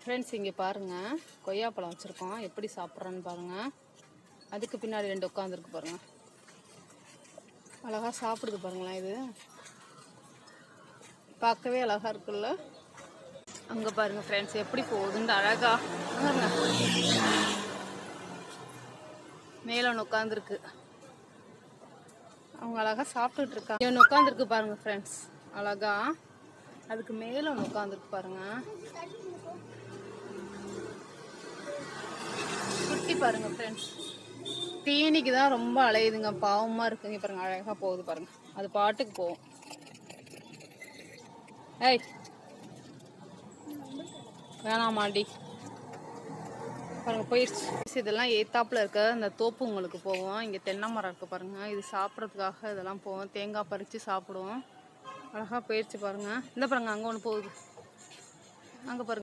Friends இங்கே பாருங்கள், கொய்யாப்பழம் வச்சுருக்கோம். எப்படி சாப்பிட்றான்னு பாருங்கள். அதுக்கு பின்னாடி 2 உட்காந்துருக்கு பாருங்கள். அழகாக சாப்பிடுது பாருங்களேன். இது பார்க்கவே அழகாக இருக்குல்ல. அங்கே பாருங்கள் ஃப்ரெண்ட்ஸ், எப்படி போகுதுன்னு அழகா மேலே ஒன்று உட்காந்துருக்கு. அவங்க அழகாக சாப்பிட்டுட்டு இருக்காங்க. ஒன்று உட்காந்துருக்கு பாருங்கள் ஃப்ரெண்ட்ஸ், அழகா. அதுக்கு மேலே ஒன்று உட்காந்துருக்கு பாருங்கள். குட்டி பாருங்கள் ஃப்ரெண்ட்ஸ், தீனிக்கு தான் ரொம்ப அலையுதுங்க, பாவமாக இருக்குங்க. பாருங்கள் அழகாக போகுது பாருங்கள், அது பாட்டுக்கு போகும். ஏய் வேணாமாண்டி பாருங்க, போயிடுச்சு. இதெல்லாம் ஏத்தாப்புல இருக்க அந்த தோப்பு உங்களுக்கு போவோம். இங்கே தென்னை மரம் இருக்குது பாருங்கள், இது சாப்பிட்றதுக்காக இதெல்லாம் போவோம். தேங்காய் பறித்து சாப்பிடுவோம். அழகாக போயிடுச்சு பாருங்கள். இந்த பாருங்க, அங்கே ஒன்று போகுது, அங்கே பாருங்க.